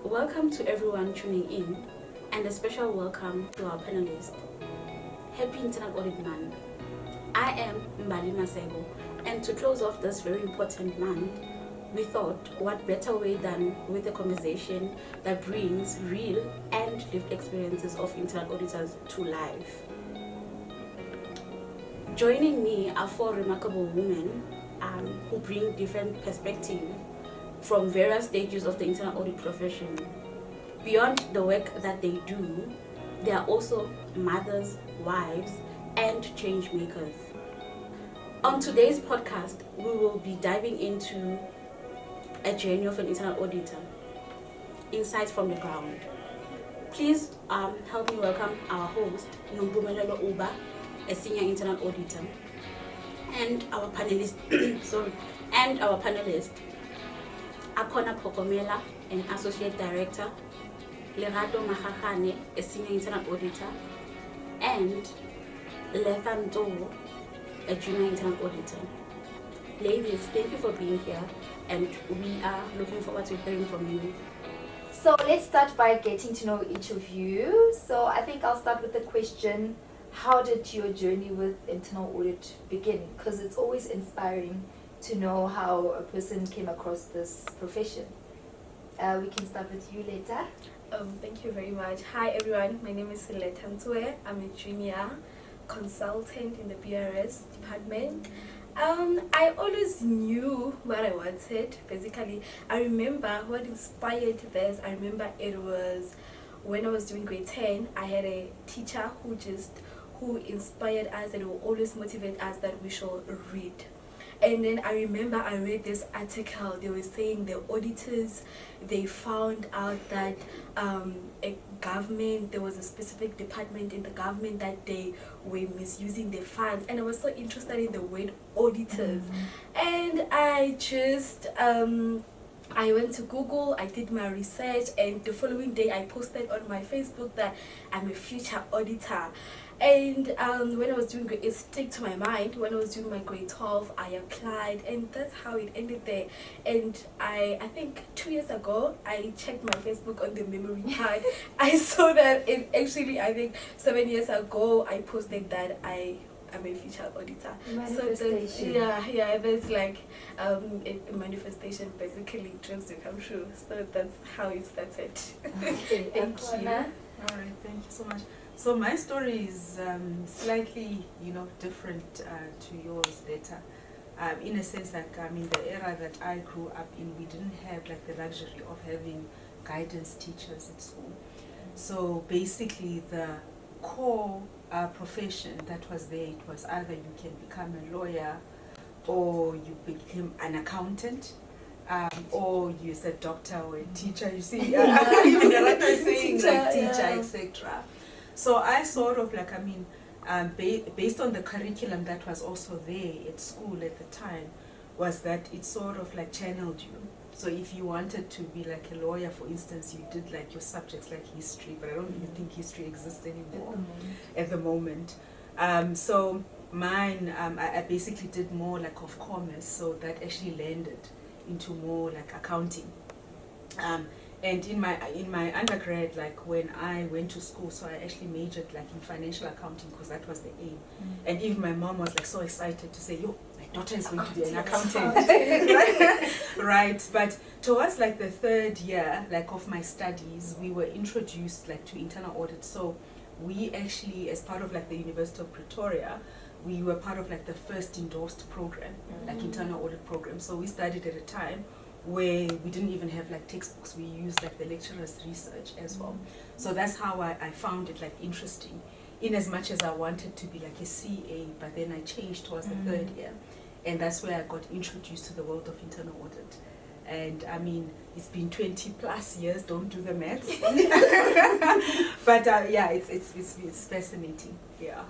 Welcome to everyone tuning in, and a special welcome to our panelists. Happy Internal Audit Month. I am Mbali Masego, and to close off this very important month, we thought what better way than with a conversation that brings real and lived experiences of internal auditors to life. Joining me are four remarkable women who bring different perspectives from various stages of the internal audit profession. Beyond the work that they do, they are also mothers, wives, and change makers. On today's podcast, we will be diving into a journey of an internal auditor, insights from the ground. Please help me welcome our host, Nombumelelo Uba, a senior internal auditor, and our panelist, Akona Pokomela, an associate director, Lerato Mahakane, a senior internal auditor, and Lethan Togo, a junior internal auditor. Ladies, thank you for being here, and we are looking forward to hearing from you. So let's start by getting to know each of you. So I think I'll start with the question, how did your journey with internal audit begin? Because it's always inspiring to know how a person came across this profession. We can start with you later. Thank you very much. Hi everyone, my name is Lethan Togo. I'm a junior consultant in the BRS department. I always knew what I wanted. Basically, I remember what inspired this. I remember it was when I was doing grade 10. I had a teacher who inspired us and would always motivate us that we should read. And then I remember I read this article. They were saying the auditors, they found out that there was a specific department in the government that they were misusing the funds. And I was so interested in the word auditors. And I just, I went to Google, I did my research, and the following day I posted on my Facebook that I'm a future auditor. And when I was doing it stuck to my mind. When I was doing my grade 12, I applied, and that's how it ended there. And I think 2 years ago, I checked my Facebook on the memory card. I saw that it actually, I think 7 years ago, I posted that I'm a future auditor. Manifestation. So that's like a manifestation, basically dreams to come true. So that's how it started. Okay, Thank you. All right, thank you so much. So my story is slightly, different to yours, Data. In a sense, like the era that I grew up in, we didn't have like the luxury of having guidance teachers at school. So basically, the core profession that was there, it was either you can become a lawyer, or you became an accountant, or you're a doctor or a teacher. You see, even the right way saying like teacher, etc. So I sort of like, based on the curriculum that was also there at school at the time, was that it sort of like channeled you. So if you wanted to be like a lawyer, for instance, you did like your subjects like history, but I don't even think history exists anymore at the moment. So mine, I basically did more like of commerce, so that actually landed into more like accounting. And in my undergrad, like when I went to school, so I actually majored like in financial accounting because that was the aim. And even my mom was like so excited to say, yo, my daughter is going to be an accountant. Right. But towards like the third year like of my studies, we were introduced like to internal audit. So we actually, as part of like the University of Pretoria, we were part of like the first endorsed program, like internal audit program. So we studied at a time where we didn't even have like textbooks. We used like the lecturer's research as well. So that's how I found it like interesting, in as much as I wanted to be like a CA, but then I changed towards the third year, and that's where I got introduced to the world of internal audit. And it's been 20 plus years, don't do the maths. But it's fascinating. Yeah.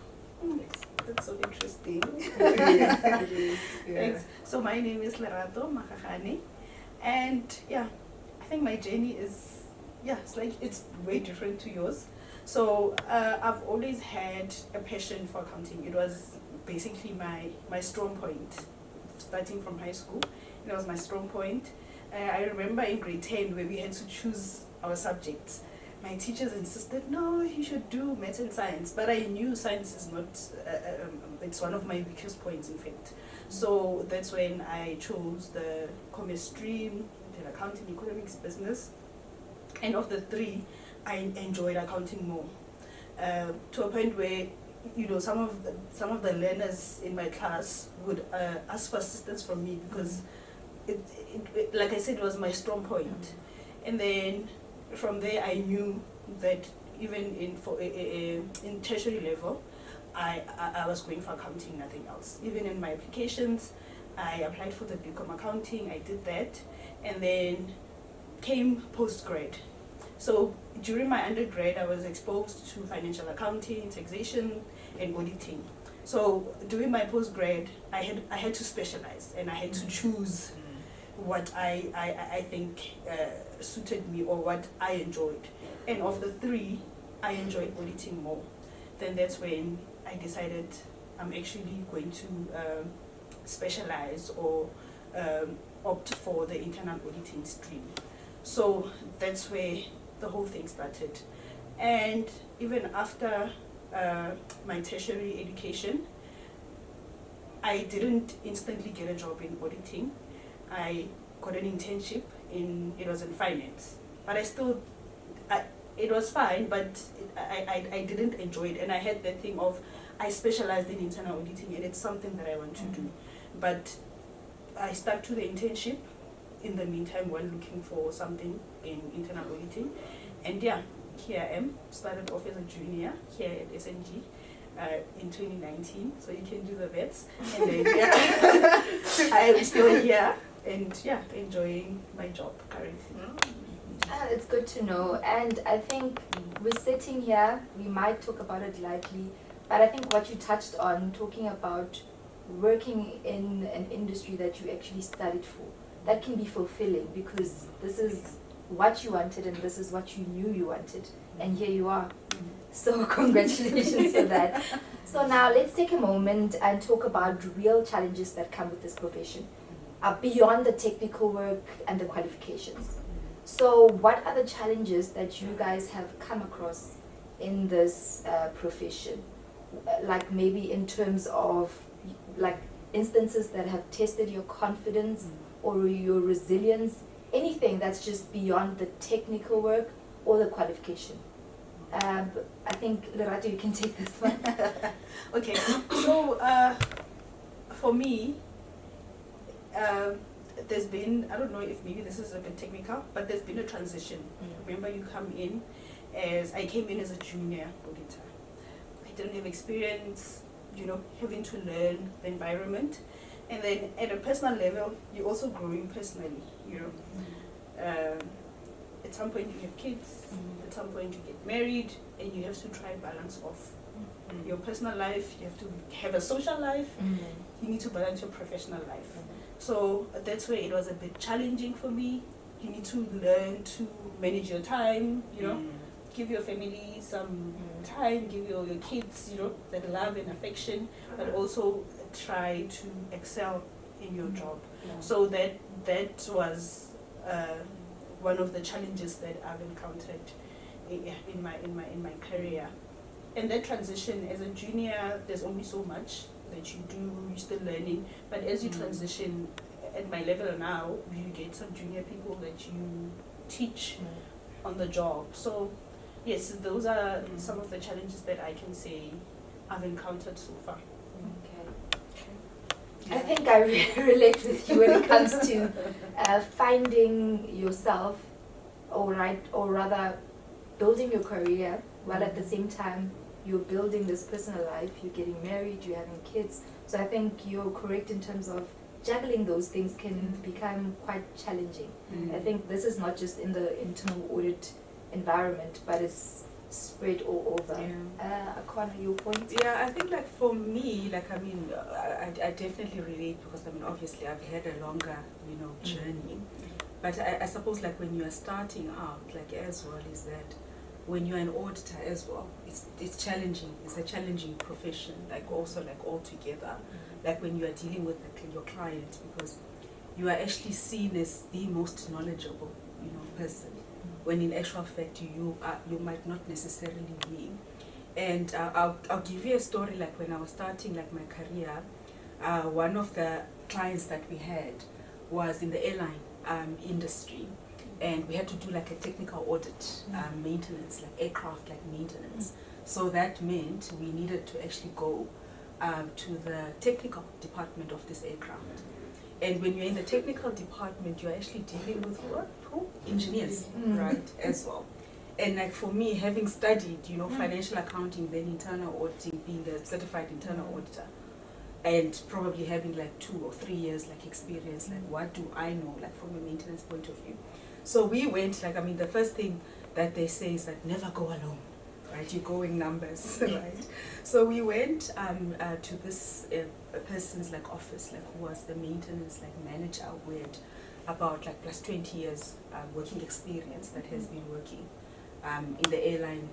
That's so interesting. It is, yeah. Thanks. So my name is Lerato Mahakane, and I think my journey is it's way different to yours. So I've always had a passion for accounting. It was basically my strong point starting from high school, It was my strong point. I remember in grade 10 where we had to choose our subjects. My teachers insisted, no, you should do maths and science. But I knew science is not, it's one of my weakest points, in fact. So that's when I chose the commerce stream, then accounting, economics, business. And of the three, I enjoyed accounting more. To a point where, you know, some of the learners in my class would ask for assistance from me because it, like I said, it was my strong point. And then from there I knew that even in tertiary level, I was going for accounting, nothing else. Even in my applications, I applied for the BCom accounting, I did that, and then came postgrad. So during my undergrad, I was exposed to financial accounting, taxation, and auditing. So during my postgrad, I had to specialize, and I had to choose what I think suited me or what I enjoyed. And of the three, I enjoyed auditing more. Then that's when I decided I'm actually going to specialize or opt for the internal auditing stream. So that's where the whole thing started. And even after my tertiary education, I didn't instantly get a job in auditing. I got an internship it was in finance, but it was fine, but I didn't enjoy it, and I had the thing of I specialized in internal auditing, and it's something that I want to do. But I stuck to the internship in the meantime while looking for something in internal auditing, and yeah, here I am. Started off as a junior here at SNG in 2019, so you can do the bets. And then yeah, I am still here, and yeah, enjoying my job currently. It's good to know, and I think we're sitting here, we might talk about it lightly, but I think what you touched on, talking about working in an industry that you actually studied for, that can be fulfilling because this is what you wanted and this is what you knew you wanted, and here you are. So congratulations for that. So now let's take a moment and talk about real challenges that come with this profession, beyond the technical work and the qualifications. So what are the challenges that you guys have come across in this profession? Like maybe in terms of like instances that have tested your confidence or your resilience, anything that's just beyond the technical work or the qualification. I think, Lerato, you can take this one. Okay, so for me, there's been, I don't know if maybe this is a bit technical, but there's been a transition. Remember, you come in I came in as a junior auditor. I didn't have experience, you know, having to learn the environment. And then at a personal level, you're also growing personally, you know. At some point you have kids, at some point you get married, and you have to try and balance off your personal life, you have to have a social life, you need to balance your professional life. So that's where it was a bit challenging for me. You need to learn to manage your time, you know, give your family some time, give your kids, you know, that love and affection, but also try to excel in your job. So that was one of the challenges that I've encountered in my career. And that transition as a junior, there's only so much that you do, you're still learning, but as you transition at my level now, you get some junior people that you teach on the job. So yes, those are some of the challenges that I can say I've encountered so far. I think I relate with you when it comes to finding yourself, or rather building your career, while at the same time you're building this personal life, you're getting married, you're having kids. So I think you're correct in terms of juggling those things can become quite challenging. I think this is not just in the internal audit environment, but it's spread all over. Akwana, your point? Yeah, I think like for me, like I mean, I definitely relate because I mean obviously I've had a longer, you know, journey. But I suppose like when you are starting out, like as well is that when you're an auditor as well, it's challenging. It's a challenging profession, like also like altogether. Like when you are dealing with your client, because you are actually seen as the most knowledgeable, person, when in actual fact you might not necessarily be. And I'll give you a story. Like when I was starting like my career, one of the clients that we had was in the airline industry, and we had to do like a technical audit, maintenance, like aircraft like maintenance. So that meant we needed to actually go to the technical department of this aircraft. And when you're in the technical department, you're actually dealing with who? Engineers, right, as well. And like for me, having studied, financial accounting, then internal auditing, being a certified internal auditor, and probably having like 2 or 3 years like experience, like what do I know, like from a maintenance point of view. So we went, like, I mean, the first thing that they say is that never go alone, right? You're going numbers, right? So we went to this person's like office, like who was the maintenance like manager with about like plus 20 years working experience that has been working in the airline,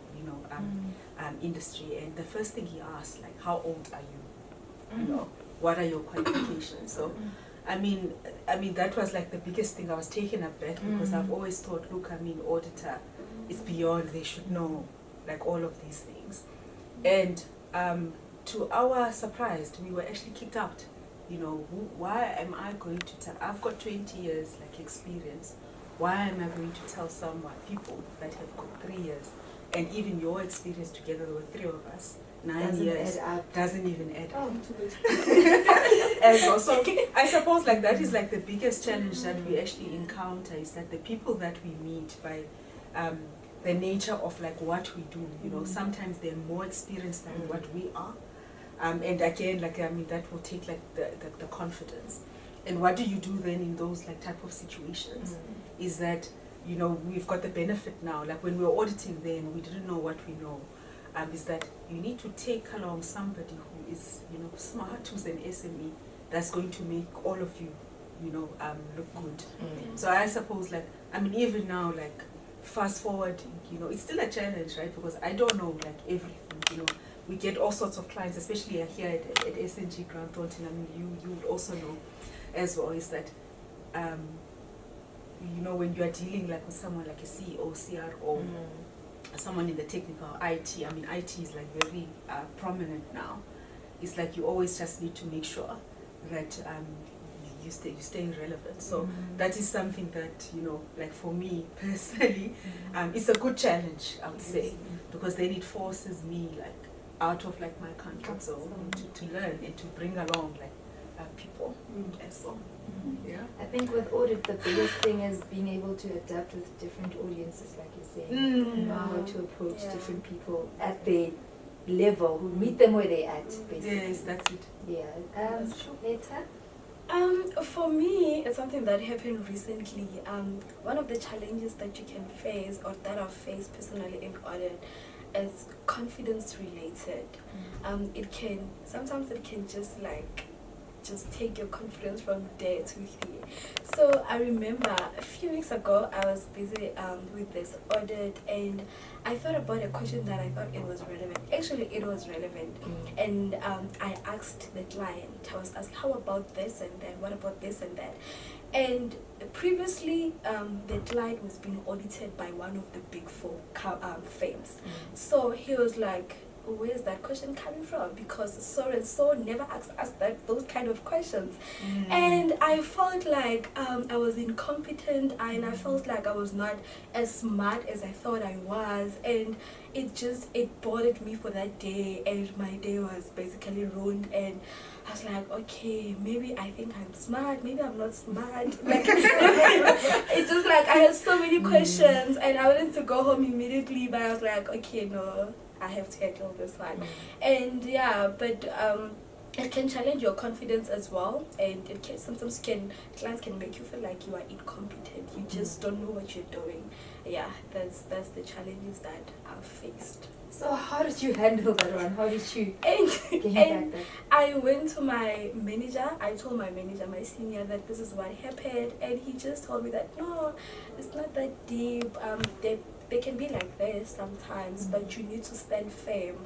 industry. And the first thing he asked, like, how old are you? What are your qualifications? So I mean that was like the biggest thing. I was taken aback because I've always thought, look, I mean, auditor is beyond, they should know like all of these things. And to our surprise, we were actually kicked out. Why am I going to tell? I've got 20 years like experience. Why am I going to tell people that have got 3 years, and even your experience together, there were 3 of us, 9 years, doesn't even add up. And also, I suppose like that is like the biggest challenge that we actually encounter, is that the people that we meet, by the nature of like what we do, sometimes they're more experienced than what we are. And again, like, I mean, that will take like the confidence. And what do you do then in those like type of situations? Is that, we've got the benefit now. Like when we were auditing then, we didn't know what we know. Is that you need to take along somebody who is, smart, who's an SME, that's going to make all of you, look good. So I suppose, like, I mean, even now, like, fast forward, it's still a challenge, right? Because I don't know, like, everything, We get all sorts of clients, especially here at SNG Grant Thornton. I mean, you would also know as well, is that, when you are dealing like with someone like a CEO, CRO, someone in the technical IT, I mean, IT is like very prominent now. It's like you always just need to make sure that you stay relevant. So that is something that, like for me personally, it's a good challenge, I would say, because then it forces me like out of like my comfort zone to learn and to bring along like people as well. Yeah. I think with audit, the biggest thing is being able to adapt with different audiences, like you're saying. Know how to approach different people at their level, meet them where they're at, basically. Yes, that's it. Yeah. Later? For me, it's something that happened recently. One of the challenges that you can face, or that I've faced personally in audit, is confidence related. Sometimes it can just take your confidence from there to here. So I remember a few weeks ago, I was busy with this audit, and I thought about a question that I thought it was relevant. Actually, it was relevant. And I asked the client, I was asked, how about this and that? What about this and that? And previously, the client was being audited by one of the big 4 firms. So he was like, where's that question coming from? Because so and so never asked us those kind of questions. And I felt like I was incompetent, and I felt like I was not as smart as I thought I was, and it bothered me for that day, and my day was basically ruined. And I was like, okay, maybe I think I'm smart, maybe I'm not smart. Like, it's just like I had so many questions, and I wanted to go home immediately, but I was like, okay, no, I have to handle this one. And but it can challenge your confidence as well, and it can sometimes clients can make you feel like you are incompetent. You just don't know what you're doing. Yeah, that's the challenges that I've faced. So how did you handle that one? How did you And, gain and back I went to my manager. I told my manager, my senior, that this is what happened, and he just told me that no, it's not that deep. They can be like this sometimes, but you need to stand firm.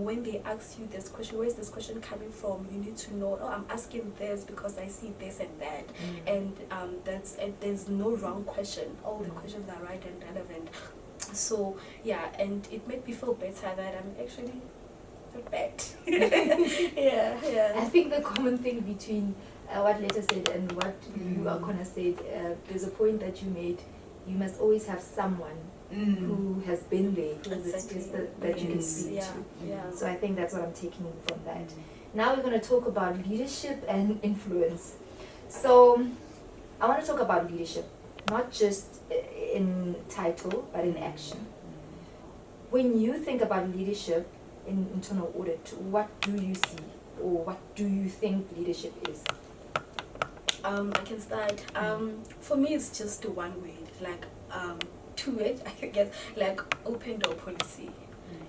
When they ask you this question, where is this question coming from? You need to know. Oh, I'm asking this because I see this and that, and there's no wrong question. All the questions are right and relevant. So yeah, and it made me feel better that I'm actually not bad. yeah, I yeah. think the common thing between what Letta said and what you, Akona, said, there's a point that you made. You must always have someone who has been there, who has Exactly. experienced that you can speak Yeah, to. yeah. So I think that's what I'm taking from that. Now we're going to talk about leadership and influence. So I want to talk about leadership, not just in title, but in action. When you think about leadership in internal audit, what do you see, or what do you think leadership is? I can start. For me, it's just one word, like two words, I guess, like open door policy.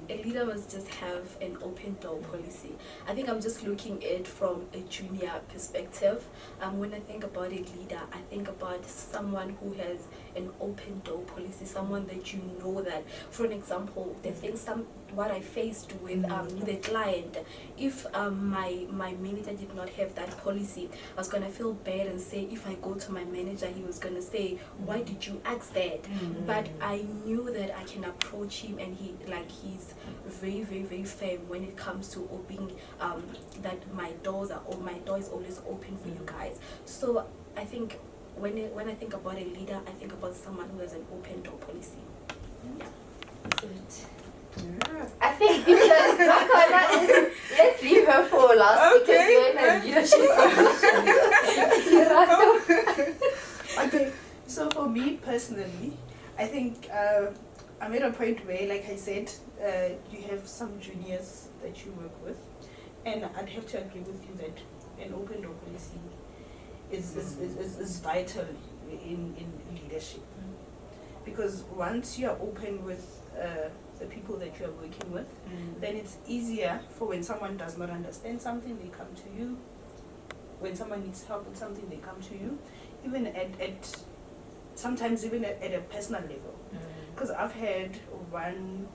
A leader must just have an open door policy. I think I'm just looking at it from a junior perspective. When I think about a leader, I think about someone who has an open door policy, someone that you know that, for an example, the things what I faced with the client, if my manager did not have that policy, I was gonna feel bad and say, if I go to my manager, he was gonna say, why did you ask that? But I knew that I can approach him, and he's very, very, very firm when it comes to opening that my door is always open for you guys. So I think when I think about a leader, I think about someone who has an open door policy. Yeah. Excellent. I think because Akona is, let's leave her for last because you're in a leadership position. Okay, so for me personally, I think I'm at a point where, like I said, you have some juniors that you work with, and I'd have to agree with you that an open door policy is vital in leadership. Because once you are open with the people that you are working with, then it's easier for when someone does not understand something, they come to you. When someone needs help with something, they come to you. Even at sometimes even at a personal level. Because I've had one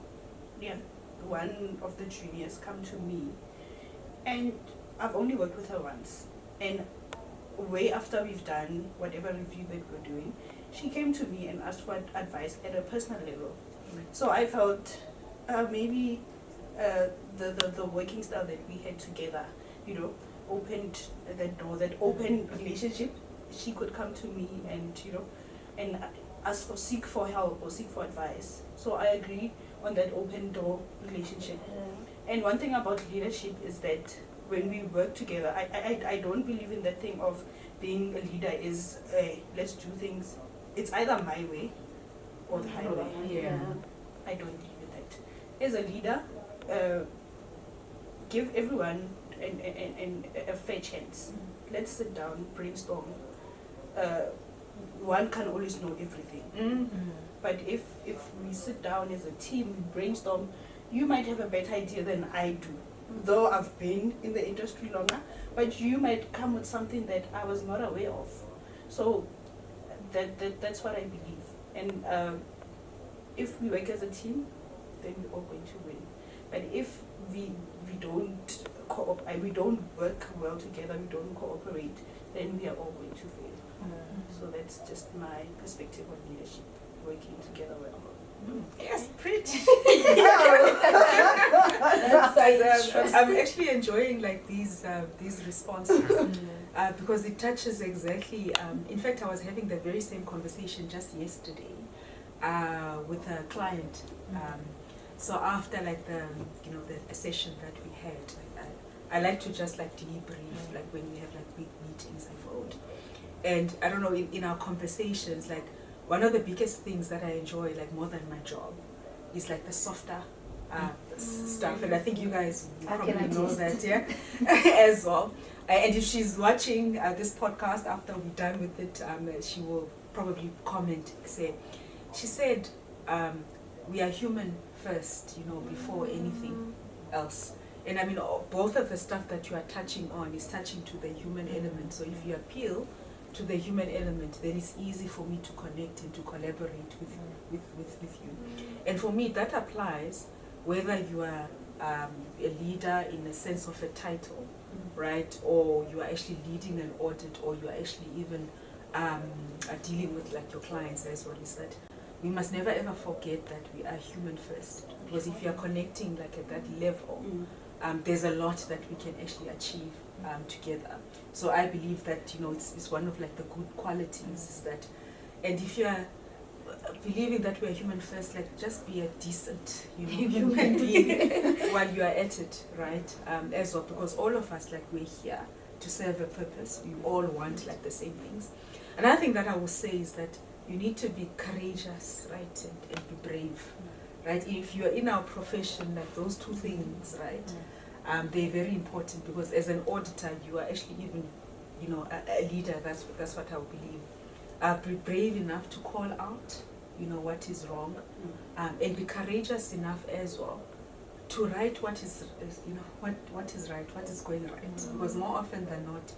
of the juniors come to me, and I've only worked with her once. And way after we've done whatever review that we're doing, she came to me and asked for advice at a personal level. So I felt maybe the working style that we had together, opened the door, that open relationship. She could come to me and seek for help or seek for advice. So I agree on that open door relationship. And one thing about leadership is that when we work together, I don't believe in that thing of being a leader is let's do things. It's either my way or the highway. Yeah. I don't believe in that. As a leader, give everyone a fair chance. Let's sit down, brainstorm. One can always know everything. But if we sit down as a team, we brainstorm, you might have a better idea than I do. Though I've been in the industry longer, but you might come with something that I was not aware of. So that's what I believe. And if we work as a team, then we're all going to win. But if we don't work well together, we don't cooperate, then we are all going to fail. So that's just my perspective on leadership, working together well. Yes, preach. That's I'm actually enjoying these responses because it touches exactly. In fact, I was having the very same conversation just yesterday with a client. So after the session that we had, I like to just debrief when we have big meetings and forward. And I don't know, in our conversations, one of the biggest things that I enjoy more than my job is the softer stuff, and I think you guys probably know that, yeah, as well. And if she's watching this podcast after we're done with it, she will probably comment. She said, we are human first, you know, before anything else. And I mean, both of the stuff that you are touching on is touching to the human element. So if you appeal to the human element, then it's easy for me to connect and to collaborate with you. And for me, that applies whether you are a leader in the sense of a title, right? Or you are actually leading an audit, or you are actually even dealing with like your clients as well. Is that we must never ever forget that we are human first. Because if you are connecting like at that level, there's a lot that we can actually achieve together. So I believe that, you know, it's one of like the good qualities is that, and if you are believing that we are human first, like just be a decent, you know, human being while you are at it, right? As well, because all of us, like, we're here to serve a purpose. We all want like the same things. Another thing that I will say is that you need to be courageous, right, and be brave, right? If you are in our profession, like those two things, right, they're very important, because as an auditor, you are actually even, you know, a leader. That's what I believe. Be brave enough to call out, you know, what is wrong, and be courageous enough as well to write what is you know, what is right, what is going right. Because more often than not,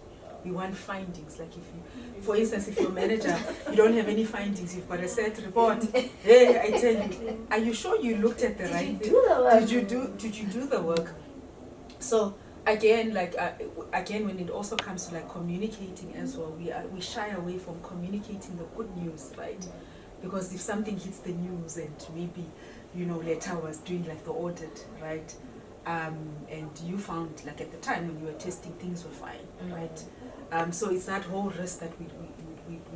we want findings. Like if you, for instance, if your manager, you don't have any findings, you've got a set report. Hey, I tell you, are you sure you looked at the right? Did you do the work? Did you do the work? So again, like again, when it also comes to like communicating as well, we shy away from communicating the good news, right? Because if something hits the news, and maybe, you know, later I was doing like the audit, right? And you found like at the time when you were testing, things were fine, right? So it's that whole risk that we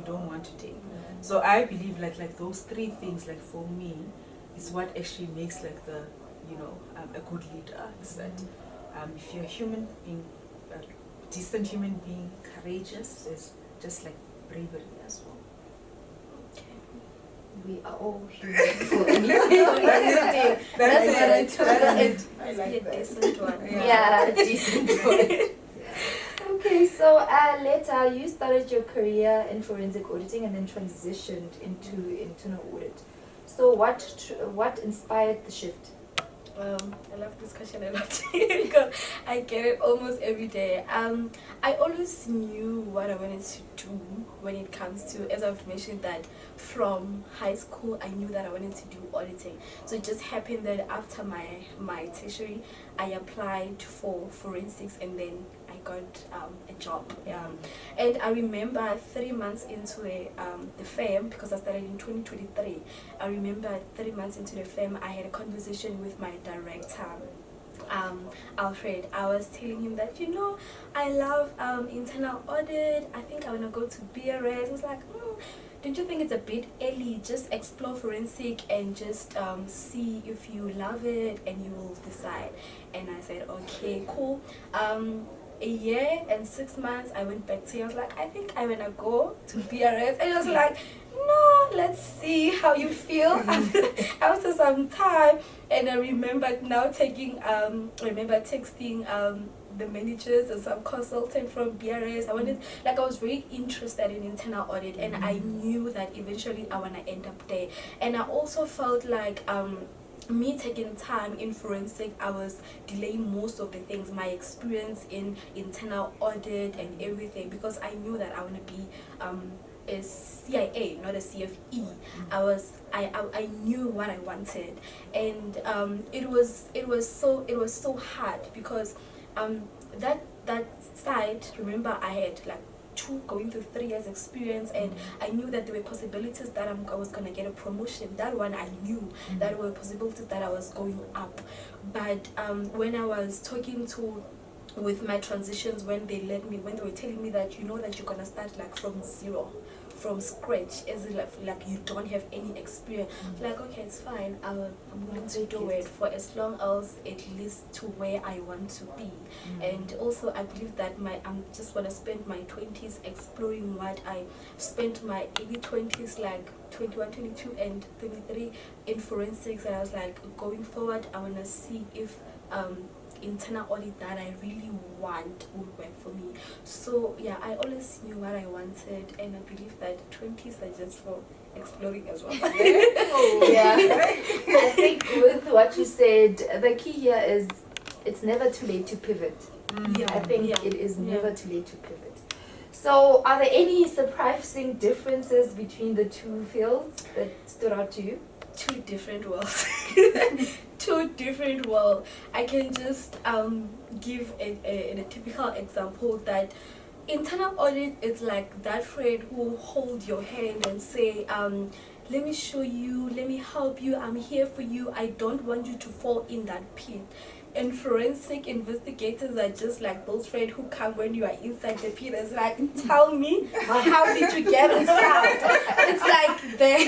don't want to take. So I believe like those three things, like for me, is what actually makes like the, you know, a good leader. Is that if you're a human being, a decent human being, courageous, is just like bravery as well. We are all human for anything. That's it. I like that. Decent one. Yeah, a decent one. Okay, so later you started your career in forensic auditing and then transitioned into internal audit. So what inspired the shift? I love this question a lot because I get it almost every day. I always knew what I wanted to do when it comes to, as I've mentioned, that from high school I knew that I wanted to do auditing. So it just happened that after my tertiary, I applied for forensics, and then I got a job. And I remember 3 months into the firm, because I started in 2023. I remember 3 months into the firm, I had a conversation with my director, Alfred. I was telling him that, you know, I love internal audit. I think I want to go to BRS. He was like, don't you think it's a bit early? Just explore forensic and just see if you love it, and you will decide. And I said, okay, cool. A year and 6 months, I went back to him. I was like, I think I want to go to BRS. And he was like, no, let's see how you feel after some time. And I remember now texting the managers and some consultant from BRS. I was very interested in internal audit, and I knew that eventually I want to end up there. And I also felt like me taking time in forensic, I was delaying most of the things, my experience in internal audit and everything, because I knew that I want to be a CIA, not a CFE. I knew what I wanted, and it was so hard because that side, remember, I had like going through 3 years experience, and I knew that there were possibilities that I was going to get a promotion. That one I knew that there were possibilities that I was going up. But when I was talking with my transitions, when they were telling me that, you know, that you're going to start like from zero, from scratch, as in like you don't have any experience, like, okay, it's fine, I'm willing to do it for as long as it leads to where I want to be. And also I believe that I'm just going to spend my 20s exploring what I spent my early 20s, like 21, 22 and 23 in forensics. And I was like, going forward, I want to see if internal audit that I really want would work for me. So yeah, I always knew what I wanted, and I believe that 20s are just for exploring as well. Yeah. I think with what you said, the key here is it's never too late to pivot. Yeah, I think yeah, it is never too late to pivot. So, are there any surprising differences between the two fields that stood out to you? Two different worlds. Two different worlds. I can just give a typical example that internal audit is like that friend who will hold your hand and say, let me show you, let me help you, I'm here for you, I don't want you to fall in that pit. And forensic investigators are just like those friends who come when you are inside the pit. It's like, tell me, how did you get inside? It's like that.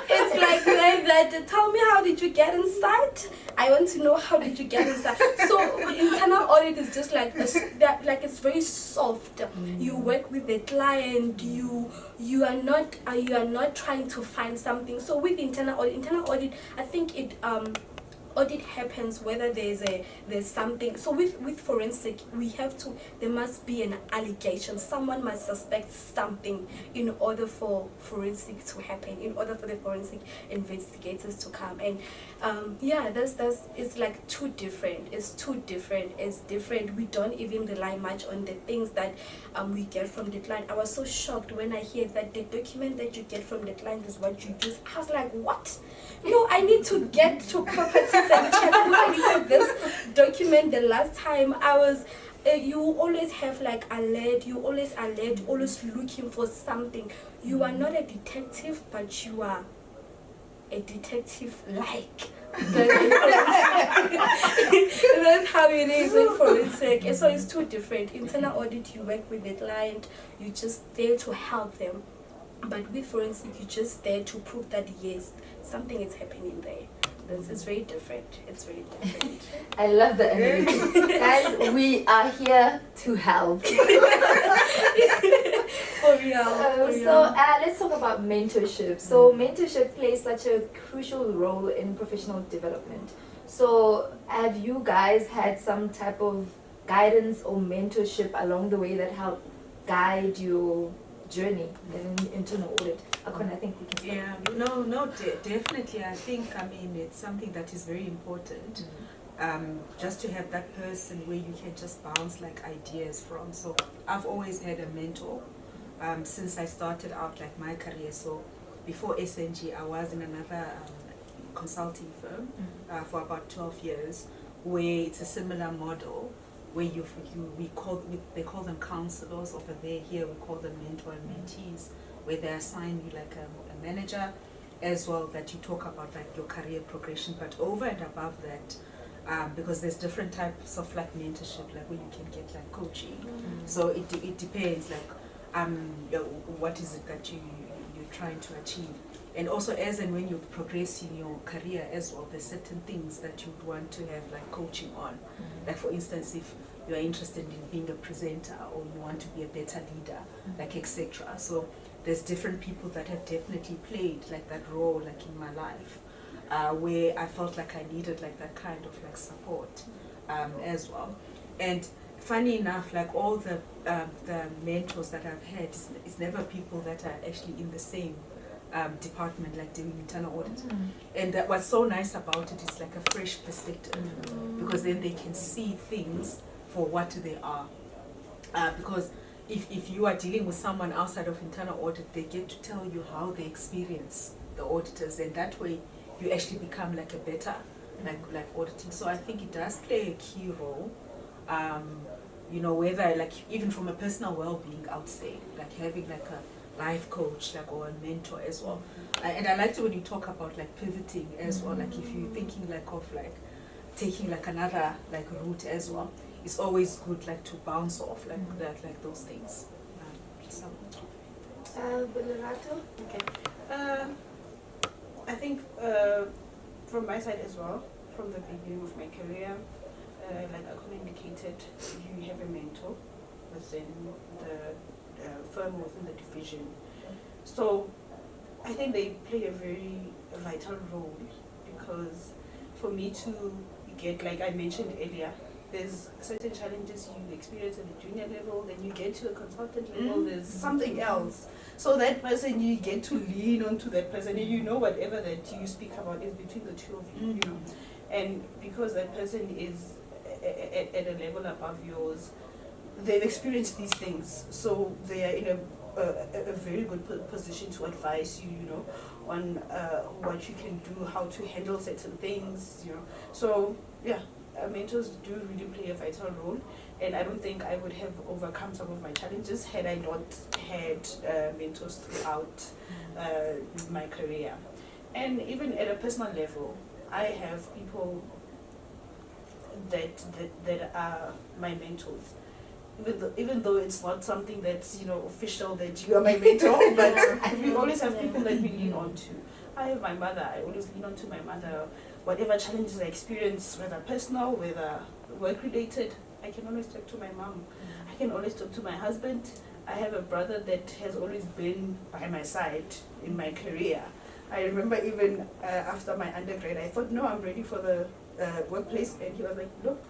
It's like that. Tell me, how did you get inside? I want to know, how did you get inside? So internal audit is just like it's very soft. You work with the client. You are not trying to find something. So with internal audit, I think it audit happens whether there's something. So with forensic, there must be an allegation. Someone must suspect something in order for forensic to happen, in order for the forensic investigators to come. And that's it's like too different. It's different. We don't even rely much on the things that we get from the client. I was so shocked when I hear that the document that you get from the client is what you use. I was like, what? No, I need to get to properties and check who edited this document the last time. I was you always have like alert, you always alert, always looking for something. You are not a detective, but you are a detective like. That's how it is in forensic. So it's too different. Internal audit, you work with the client, you just there to help them. But with forensic, you're just there to prove that yes, something is happening there. It's very different. It's very different. I love the energy. Guys, we are here to help. For real. So let's talk about mentorship. So mentorship plays such a crucial role in professional development. So have you guys had some type of guidance or mentorship along the way that helped guide your journey in internal audit? Akon, I think we can start. Definitely. I think, it's something that is very important. Just to have that person where you can just bounce like ideas from. So I've always had a mentor since I started out like my career. So before SNG, I was in another consulting firm for about 12 years, where it's a similar model, where they call them counselors over there. Here we call them mentor and mentees, where they assign you like a manager as well, that you talk about like your career progression. But over and above that, because there's different types of like mentorship, like where you can get like coaching. So it depends like what is it that you're trying to achieve. And also as and when you progress in your career as well, there's certain things that you would want to have like coaching on. Like for instance, if you're interested in being a presenter or you want to be a better leader, like etc. So there's different people that have definitely played like that role like in my life, where I felt like I needed like that kind of like support as well. And funny enough, like all the mentors that I've had, it's never people that are actually in the same department, like doing internal audit. And that what's so nice about it is like a fresh perspective, because then they can see things for what they are. Because if you are dealing with someone outside of internal audit, they get to tell you how they experience the auditors, and that way you actually become like a better like auditing. So I think it does play a key role. Whether like even from a personal well-being, I would say like having like a life coach like or a mentor as well. And I liked it when you talk about like pivoting as well, like if you're thinking like of like taking like another like route as well, it's always good like to bounce off like that, like those things. Bulerato? Okay. I think from my side as well, from the beginning of my career, like I communicated, you have a mentor within the firm, within the division. So I think they play a very vital role, because for me to get, like I mentioned earlier, there's certain challenges you experience at the junior level, then you get to a consultant level, there's something else. So that person, you get to lean onto that person, and you know whatever that you speak about is between the two of you, you know. And because that person is at a level above yours, they've experienced these things, so they are in a very good position to advise you, you know, on what you can do, how to handle certain things, you know. So yeah, mentors do really play a vital role, and I don't think I would have overcome some of my challenges had I not had mentors throughout my career. And even at a personal level, I have people that are my mentors. Even though it's not something that's, you know, official that you are my mentor, but we always have people that we lean on to. I have my mother. I always lean on to my mother. Whatever challenges I experience, whether personal, whether work-related, I can always talk to my mom. I can always talk to my husband. I have a brother that has always been by my side in my career. I remember even after my undergrad, I thought, no, I'm ready for the workplace, and he was like, look,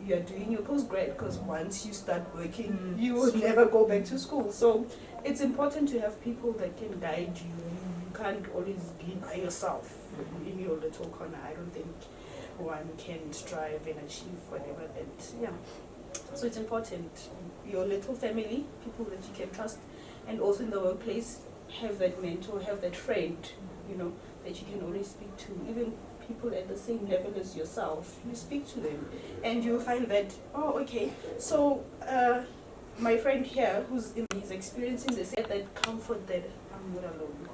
you are doing your postgrad, because once you start working, you will never go back to school. So it's important to have people that can guide you. You can't always be by yourself in your little corner. I don't think one can strive and achieve whatever that, yeah. So it's important, your little family, people that you can trust, and also in the workplace, have that mentor, have that friend, you know, that you can always speak to. Even people at the same level as yourself, you speak to them, and you'll find that, oh, okay, so my friend here he's experiencing this, get that comfort that I'm not alone.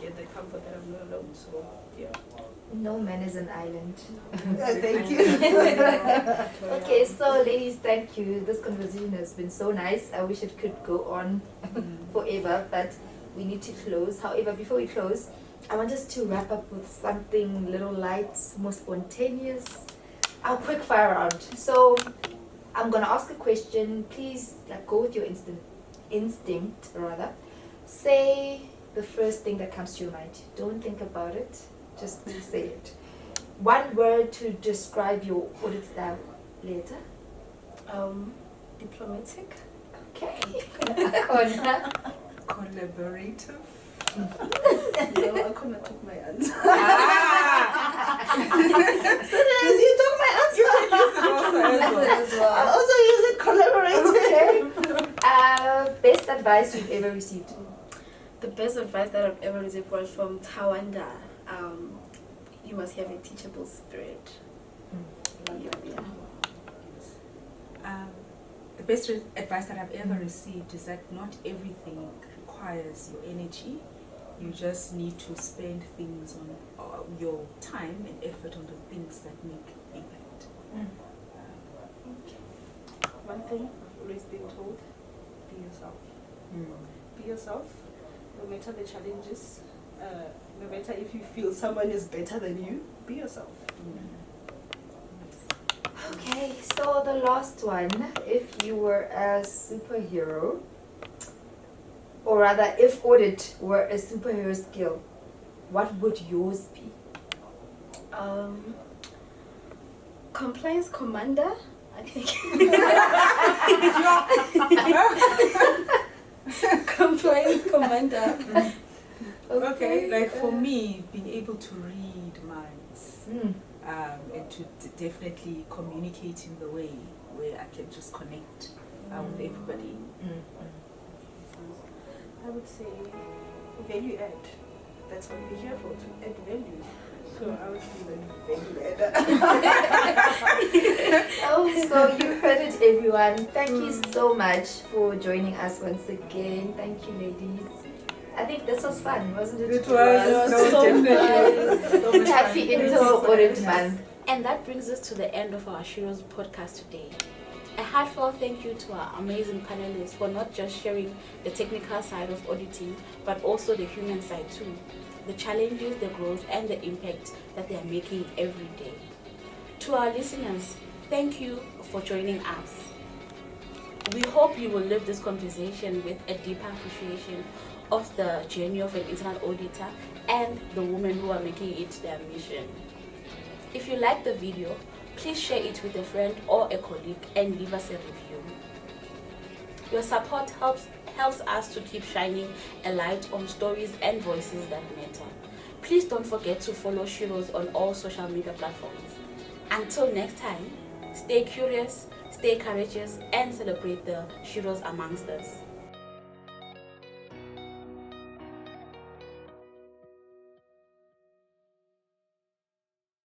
Get that comfort that I'm not alone. So yeah. No man is an island. Thank you. Okay, so ladies, thank you. This conversation has been so nice. I wish it could go on forever, but we need to close. However, before we close, I want us to wrap up with something little light, more spontaneous. Our quick fire round. So I'm gonna ask a question. Please, like, go with your instinct rather. Say the first thing that comes to your mind. Don't think about it. Just say it. One word to describe your audit style later. Diplomatic. Okay. Akona. Collaborative. No, I couldn't took my answer. So then you took my answer. You can use it also as well. I also use it collaborative. Okay. Best advice you've ever received. The best advice that I've ever received was from Tawanda. You must have a teachable spirit. Yeah. The best advice that I've ever received is that not everything requires your energy. You just need to spend things on your time and effort on the things that make impact. One thing I've always been told, be yourself. Be yourself, no matter the challenges, no matter if you feel someone is better than you, be yourself. Okay, so the last one. If you were a superhero, or rather, if audit were a superhero skill, what would yours be? Compliance commander, I think. Compliance commander. Okay, like for me, being able to read minds and to definitely communicate in the way where I can just connect with everybody. I would say value add. That's what we're here for, to add value. So I would be the value adder. Oh, so you heard it, everyone. Thank you so much for joining us once again. Thank you, ladies. I think this was fun, wasn't it? It was so definitely so much Happy fun. Into Audit Month. And that brings us to the end of our SHEroes podcast today. A heartfelt thank you to our amazing panelists for not just sharing the technical side of auditing, but also the human side too. The challenges, the growth, and the impact that they are making every day. To our listeners, thank you for joining us. We hope you will leave this conversation with a deeper appreciation of the journey of an internal auditor and the women who are making it their mission. If you like the video, please share it with a friend or a colleague and leave us a review. Your support helps us to keep shining a light on stories and voices that matter. Please don't forget to follow SHEroes on all social media platforms. Until next time, stay curious, stay courageous, and celebrate the SHEroes amongst us.